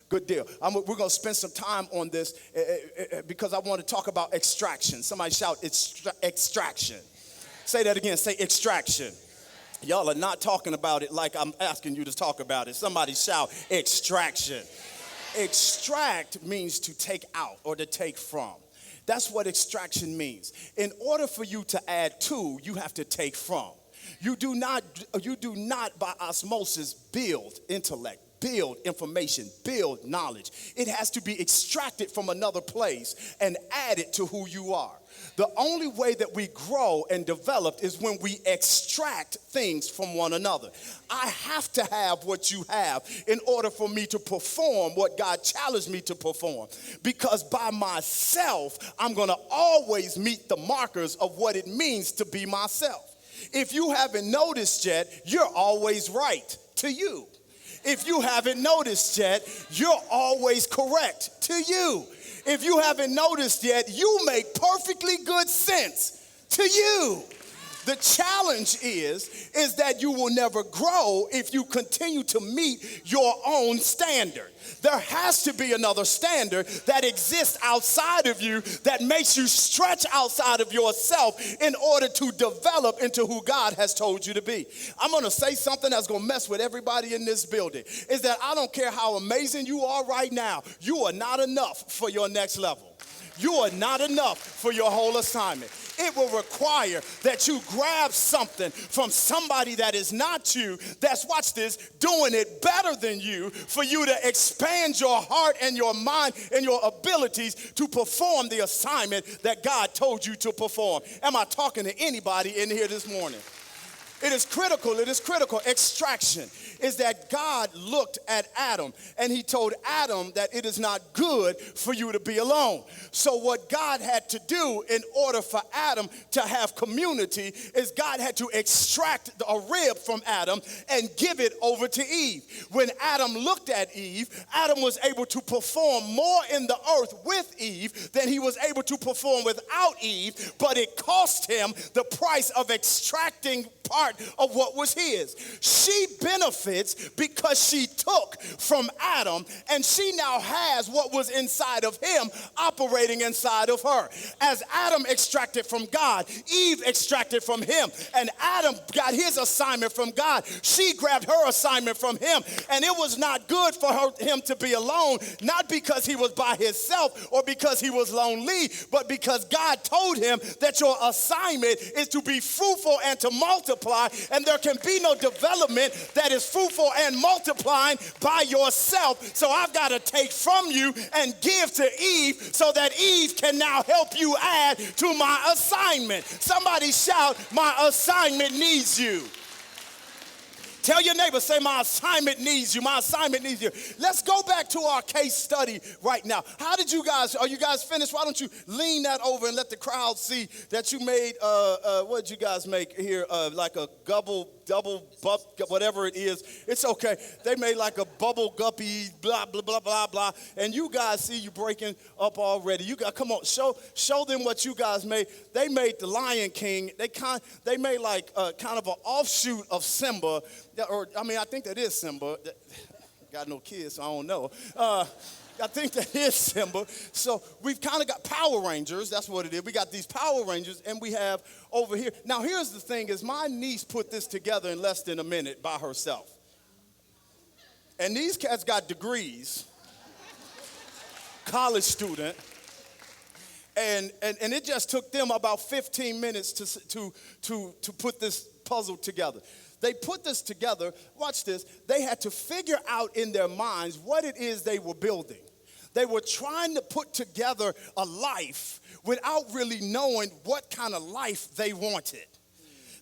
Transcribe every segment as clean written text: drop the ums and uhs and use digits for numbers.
Good deal. We're going to spend some time on this because I want to talk about extraction. Somebody shout extraction. Say that again. Say extraction. Y'all are not talking about it like I'm asking you to talk about it. Somebody shout extraction. Extract means to take out or to take from. That's what extraction means. In order for you to add to, you have to take from. You do not by osmosis build intellect, build information, build knowledge. It has to be extracted from another place and added to who you are. The only way that we grow and develop is when we extract things from one another. I have to have what you have in order for me to perform what God challenged me to perform. Because by myself, I'm going to always meet the markers of what it means to be myself. If you haven't noticed yet, you're always right to you. If you haven't noticed yet, you're always correct to you. If you haven't noticed yet, you make perfectly good sense to you. The challenge is that you will never grow if you continue to meet your own standard. There has to be another standard that exists outside of you that makes you stretch outside of yourself in order to develop into who God has told you to be. I'm going to say something that's going to mess with everybody in this building, is that I don't care how amazing you are right now, you are not enough for your next level. You are not enough for your whole assignment. It will require that you grab something from somebody that is not you, that's, watch this, doing it better than you, for you to expand your heart and your mind and your abilities to perform the assignment that God told you to perform. Am I talking to anybody in here this morning? It is critical. Extraction is that God looked at Adam and he told Adam that it is not good for you to be alone. So what God had to do in order for Adam to have community is God had to extract a rib from Adam and give it over to Eve. When Adam looked at Eve, Adam was able to perform more in the earth with Eve than he was able to perform without Eve, but it cost him the price of extracting part of what was his. She benefits because she took from Adam and she now has what was inside of him operating inside of her. As Adam extracted from God, Eve extracted from him, and Adam got his assignment from God. She grabbed her assignment from him, and it was not good for him to be alone, not because he was by himself or because he was lonely, but because God told him that your assignment is to be fruitful and to multiply, and there can be no development that is fruitful and multiplying by yourself. So I've got to take from you and give to Eve so that Eve can now help you add to my assignment. Somebody shout, my assignment needs you. Tell your neighbor, say, my assignment needs you. My assignment needs you. Let's go back to our case study right now. Are you guys finished? Why don't you lean that over and let the crowd see that you made, what did you guys make here? Like a double buff, whatever it is. It's okay. They made like a bubble guppy, blah, blah, blah, blah, blah. And you guys see you breaking up already. You got, come on, show them what you guys made. They made the Lion King. They made like kind of an offshoot of Simba. I think that is Simba. Got no kids, so I don't know. I think that is Simba. So we've kind of got Power Rangers. That's what it is. We got these Power Rangers, and we have over here. Now, here's the thing is my niece put this together in less than a minute by herself. And these cats got degrees, college student, and it just took them about 15 minutes to put this puzzle together. They put this together, watch this, they had to figure out in their minds what it is they were building. They were trying to put together a life without really knowing what kind of life they wanted.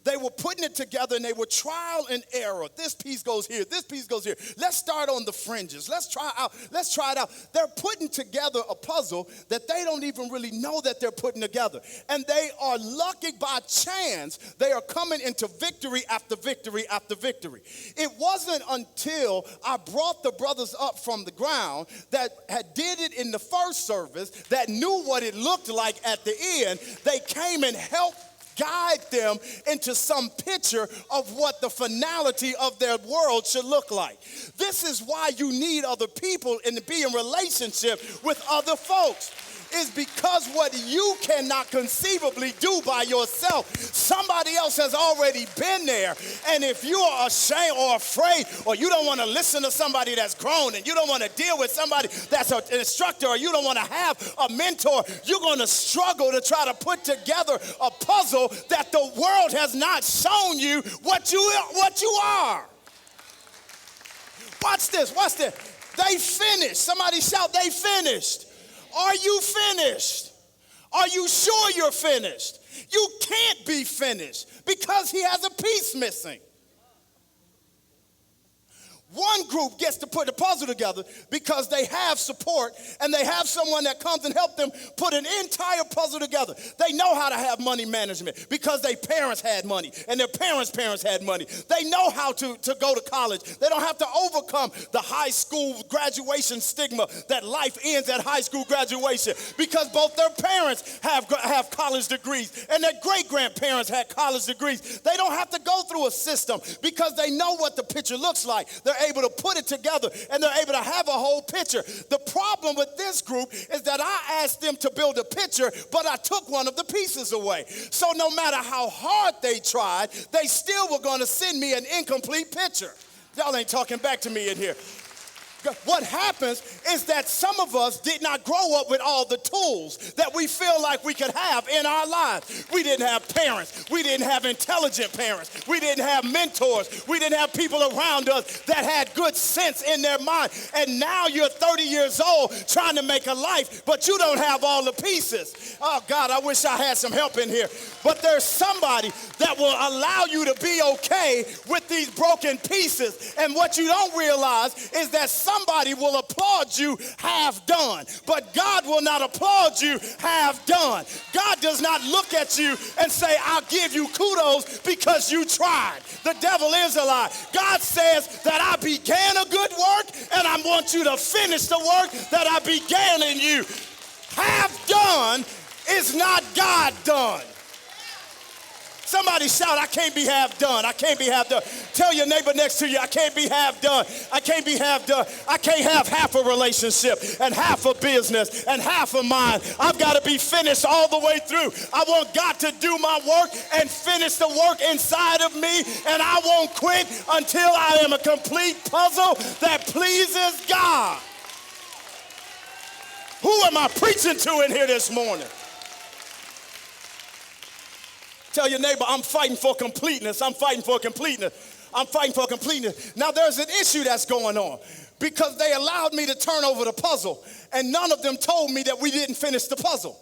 They were putting it together and they were trial and error. This piece goes here, this piece goes here. Let's start on the fringes. Let's try it out. They're putting together a puzzle that they don't even really know that they're putting together. And they are lucky by chance. They are coming into victory after victory after victory. It wasn't until I brought the brothers up from the ground that had did it in the first service that knew what it looked like at the end. They came and helped guide them into some picture of what the finality of their world should look like. This is why you need other people and to be in relationship with other folks. Is because what you cannot conceivably do by yourself, somebody else has already been there. And if you are ashamed or afraid, or you don't want to listen to somebody that's grown, and you don't want to deal with somebody that's an instructor, or you don't want to have a mentor, you're going to struggle to try to put together a puzzle that the world has not shown you what you are. Watch this. They finished. Somebody shout, they finished. Are you finished? Are you sure you're finished? You can't be finished because he has a piece missing. One group gets to put the puzzle together because they have support and they have someone that comes and helps them put an entire puzzle together. They know how to have money management because their parents had money and their parents' had money. They know how to go to college. They don't have to overcome the high school graduation stigma that life ends at high school graduation because both their parents have college degrees and their great-grandparents had college degrees. They don't have to go through a system because they know what the picture looks like. They're able to put it together and they're able to have a whole picture. The problem with this group is that I asked them to build a picture, but I took one of the pieces away. So no matter how hard they tried, they still were going to send me an incomplete picture. Y'all ain't talking back to me in here. What happens is that some of us did not grow up with all the tools that we feel like we could have in our lives. We didn't have parents. We didn't have intelligent parents. We didn't have mentors. We didn't have people around us that had good sense in their mind. And now you're 30 years old trying to make a life, but you don't have all the pieces. Oh, God, I wish I had some help in here. But there's somebody that will allow you to be okay with these broken pieces. And what you don't realize is that somebody will applaud you half done, but God will not applaud you half done. God does not look at you and say, I'll give you kudos because you tried. The devil is a lie. God says that I began a good work and I want you to finish the work that I began in you. Half done is not God done. Somebody shout, I can't be half done. I can't be half done. Tell your neighbor next to you, I can't be half done. I can't be half done. I can't have half a relationship and half a business and half of mine. I've got to be finished all the way through. I want God to do my work and finish the work inside of me, and I won't quit until I am a complete puzzle that pleases God. Who am I preaching to in here this morning? Tell your neighbor, I'm fighting for completeness. I'm fighting for completeness. I'm fighting for completeness. Now, there's an issue that's going on because they allowed me to turn over the puzzle, and none of them told me that we didn't finish the puzzle.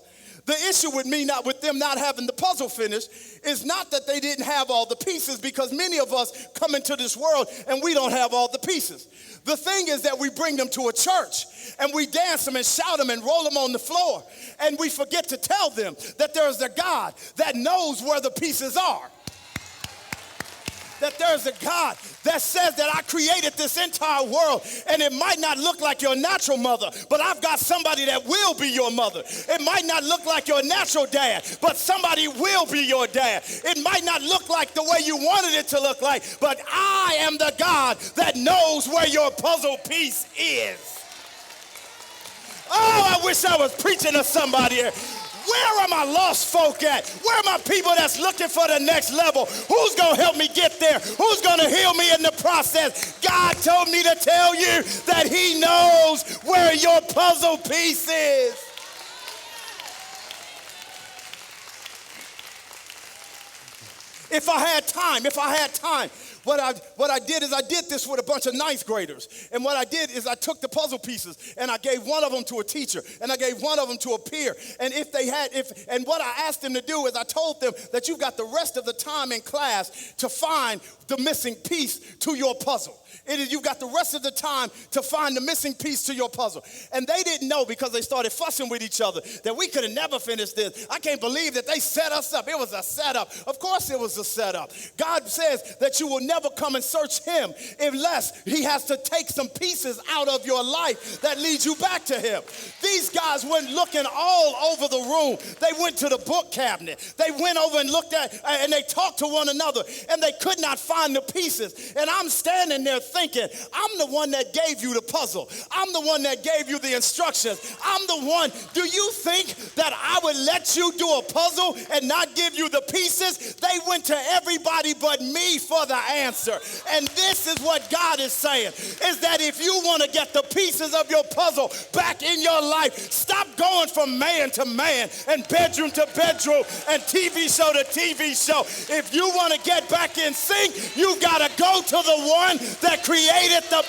The issue with them not having the puzzle finished is not that they didn't have all the pieces, because many of us come into this world and we don't have all the pieces. The thing is that we bring them to a church and we dance them and shout them and roll them on the floor, and we forget to tell them that there's a God that knows where the pieces are. That there's a God that says that I created this entire world, and it might not look like your natural mother, but I've got somebody that will be your mother. It might not look like your natural dad, but somebody will be your dad. It might not look like the way you wanted it to look like, but I am the God that knows where your puzzle piece is. Oh, I wish I was preaching to somebody here. Where are my lost folk at? Where are my people that's looking for the next level? Who's going to help me get there? Who's going to heal me in the process? God told me to tell you that he knows where your puzzle piece is. If I had time, what I did is I did this with a bunch of ninth graders. And what I did is I took the puzzle pieces and I gave one of them to a teacher and I gave one of them to a peer. And what I asked them to do is I told them that you've got the rest of the time in class to find the missing piece to your puzzle. You've got the rest of the time to find the missing piece to your puzzle. And they didn't know, because they started fussing with each other, that we could have never finished this. I can't believe that they set us up. It was a setup. Of course it was a setup. God says that you will never come and search him unless he has to take some pieces out of your life that leads you back to him. These guys went looking all over the room. They went to the book cabinet. They went over and looked at, and they talked to one another, and they could not find the pieces. And I'm standing there thinking, I'm the one that gave you the puzzle. I'm the one that gave you the instructions. I'm the one. Do you think that I would let you do a puzzle and not give you the pieces? They went to everybody but me for the answer. And this is what God is saying, is that if you want to get the pieces of your puzzle back in your life, stop going from man to man and bedroom to bedroom and TV show to TV show. If you want to get back in sync, you got to go to the one that created the...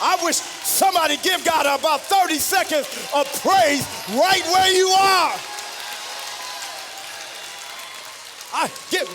I wish somebody give God about 30 seconds of praise right where you are.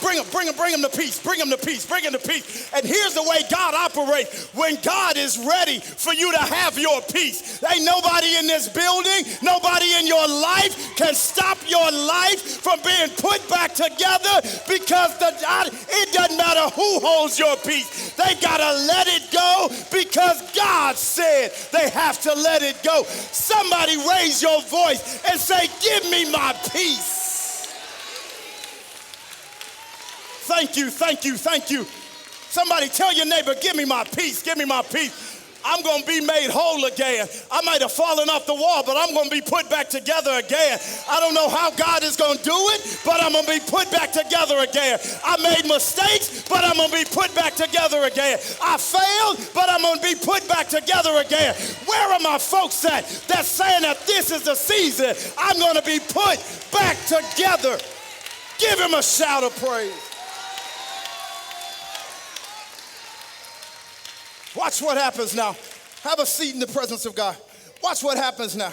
Bring him the peace, bring him the peace, bring him the peace. And here's the way God operates. When God is ready for you to have your peace, ain't nobody in this building, nobody in your life can stop your life from being put back together, because it doesn't matter who holds your peace. They got to let it go because God said they have to let it go. Somebody raise your voice and say, give me my peace. Thank you, thank you, thank you. Somebody tell your neighbor, give me my peace, give me my peace. I'm going to be made whole again. I might have fallen off the wall, but I'm going to be put back together again. I don't know how God is going to do it, but I'm going to be put back together again. I made mistakes, but I'm going to be put back together again. I failed, but I'm going to be put back together again. Where are my folks at that's saying that this is the season I'm going to be put back together? Give him a shout of praise. Watch what happens now. Have a seat in the presence of God. Watch what happens now.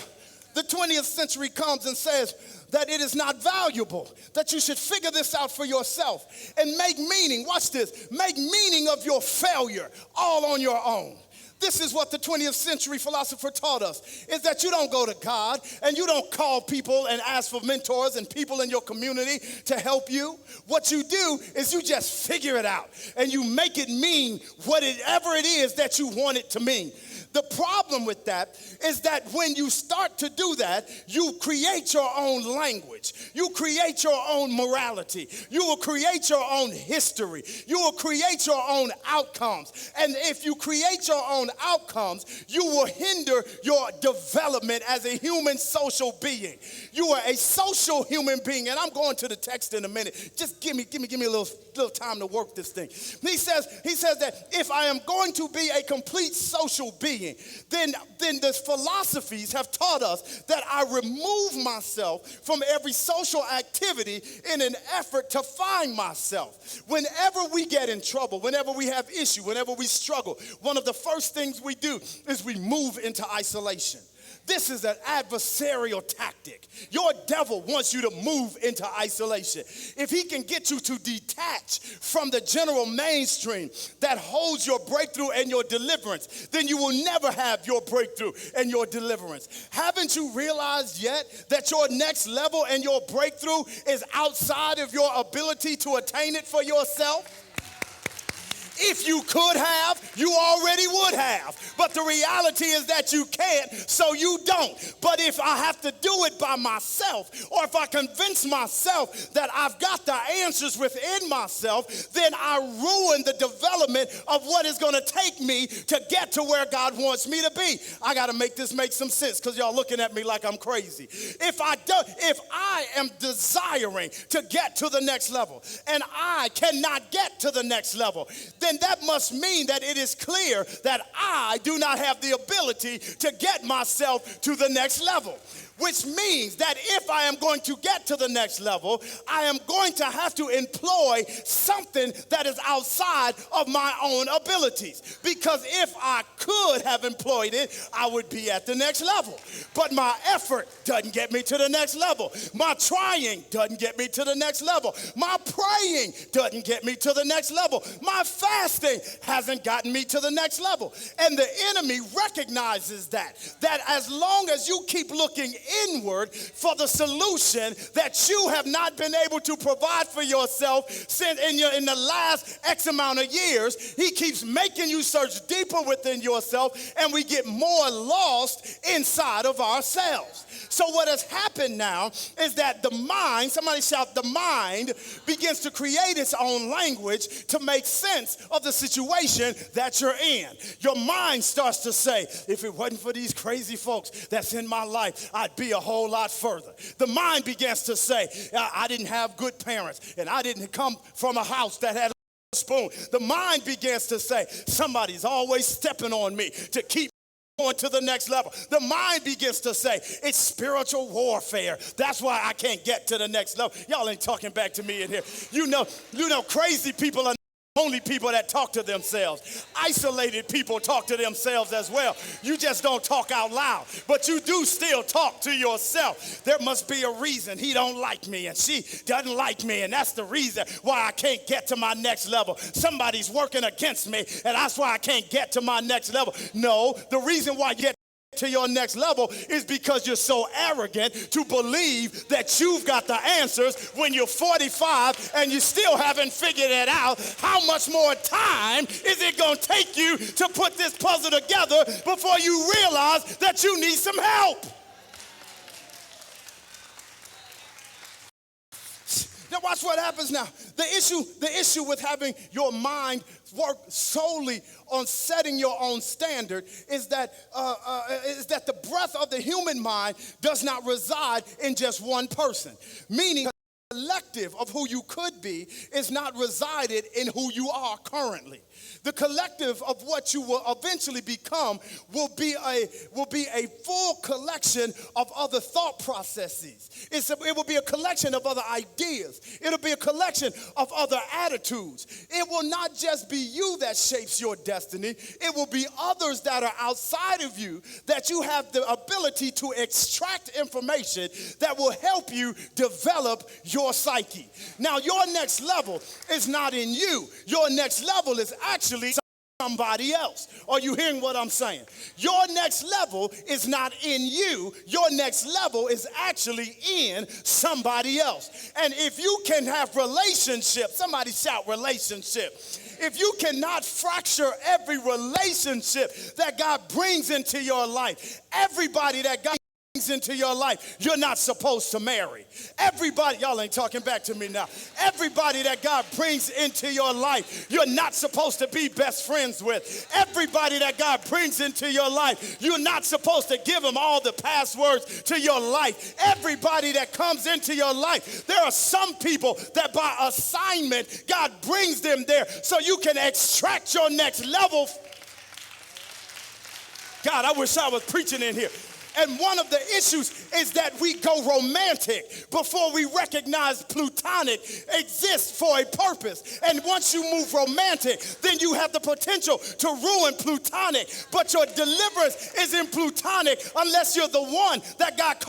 The 20th century comes and says that it is not valuable, that you should figure this out for yourself and make meaning. Watch this. Make meaning of your failure all on your own. This is what the 20th century philosopher taught us, is that you don't go to God and you don't call people and ask for mentors and people in your community to help you. What you do is you just figure it out and you make it mean whatever it is that you want it to mean. The problem with that is that when you start to do that, you create your own language. You create your own morality. You will create your own history. You will create your own outcomes. And if you create your own outcomes, you will hinder your development as a human social being. You are a social human being. And I'm going to the text in a minute. Just give me a little time to work this thing. He says that if I am going to be a complete social being, then the philosophies have taught us that I remove myself from every social activity in an effort to find myself. Whenever we get in trouble, whenever we have issue, whenever we struggle, one of the first things we do is we move into isolation. This is an adversarial tactic. Your devil wants you to move into isolation. If he can get you to detach from the general mainstream that holds your breakthrough and your deliverance, then you will never have your breakthrough and your deliverance. Haven't you realized yet that your next level and your breakthrough is outside of your ability to attain it for yourself? If you could have, you already would have. But the reality is that you can't, so you don't. But if I have to do it by myself, or if I convince myself that I've got the answers within myself, then I ruin the development of what is going to take me to get to where God wants me to be. I got to make this make some sense, because y'all looking at me like I'm crazy. If I am desiring to get to the next level, and I cannot get to the next level, then that must mean that it is clear that I do not have the ability to get myself to the next level. Which means that if I am going to get to the next level, I am going to have to employ something that is outside of my own abilities. Because if I could have employed it, I would be at the next level. But my effort doesn't get me to the next level. My trying doesn't get me to the next level. My praying doesn't get me to the next level. My fasting hasn't gotten gotten me to the next level. And the enemy recognizes that as long as you keep looking inward for the solution that you have not been able to provide for yourself since in the last X amount of years, he keeps making you search deeper within yourself, and we get more lost inside of ourselves. So what has happened now is that the mind, somebody shout, the mind begins to create its own language to make sense of the situation that you're in. Your mind starts to say, if it wasn't for these crazy folks that's in my life, I'd be a whole lot further. The mind begins to say, I didn't have good parents, and I didn't come from a house that had a spoon. The mind begins to say, somebody's always stepping on me to keep going to the next level. The mind begins to say, it's spiritual warfare. That's why I can't get to the next level. Y'all ain't talking back to me in here. You know, crazy people are only people that talk to themselves. Isolated people talk to themselves as well. You just don't talk out loud, but you do still talk to yourself. There must be a reason he don't like me and she doesn't like me, and that's the reason why I can't get to my next level. Somebody's working against me, and that's why I can't get to my next level. No, the reason why you get to your next level is because you're so arrogant to believe that you've got the answers when you're 45 and you still haven't figured it out. How much more time is it going to take you to put this puzzle together before you realize that you need some help? Now watch what happens now. The issue with having your mind work solely on setting your own standard is that the breadth of the human mind does not reside in just one person. Meaning, the collective of who you could be is not resided in who you are currently. The collective of what you will eventually become will be a full collection of other thought processes. It will be a collection of other ideas. It'll be a collection of other attitudes. It will not just be you that shapes your destiny. It will be others that are outside of you that you have the ability to extract information that will help you develop your psyche. Now, your next level is not in you. Your next level is actually somebody else. Are you hearing what I'm saying? Your next level is not in you. Your next level is actually in somebody else. And if you can have relationships, somebody shout relationship. If you cannot fracture every relationship that God brings into your life, everybody that God into your life, you're not supposed to marry. Everybody, y'all ain't talking back to me now. Everybody that God brings into your life, you're not supposed to be best friends with. Everybody that God brings into your life, you're not supposed to give them all the passwords to your life. Everybody that comes into your life, there are some people that by assignment, God brings them there so you can extract your next level. God, I wish I was preaching in here. And one of the issues is that we go romantic before we recognize plutonic exists for a purpose. And once you move romantic, then you have the potential to ruin plutonic. But your deliverance is in plutonic unless you're the one that got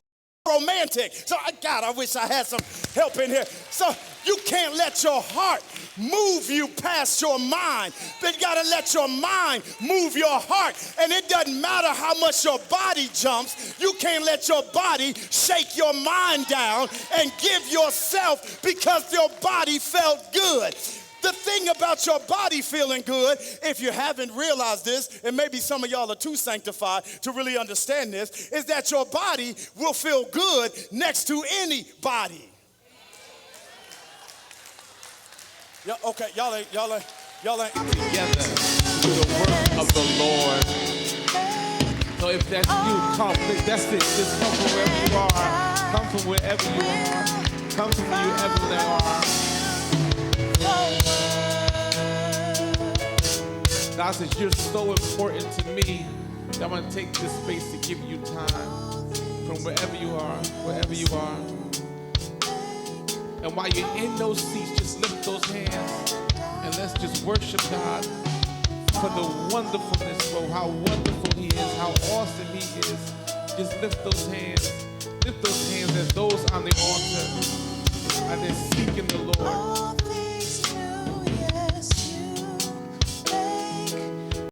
romantic. So, God, I wish I had some help in here. So you can't let your heart move you past your mind. But you got to let your mind move your heart. And it doesn't matter how much your body jumps. You can't let your body shake your mind down and give yourself because your body felt good. The thing about your body feeling good, if you haven't realized this, and maybe some of y'all are too sanctified to really understand this, is that your body will feel good next to anybody. Yeah, okay, y'all ain't together through the work of the Lord. So if that's you, come. That's it. Just come from wherever you are. Come from wherever you are. Come from wherever they are. God says, you're so important to me that I'm going to take this space to give you time from wherever you are, And while you're in those seats, just lift those hands and let's just worship God for the wonderfulness, for how wonderful he is, how awesome he is. Just lift those hands. Lift those hands as those on the altar are they seeking the Lord.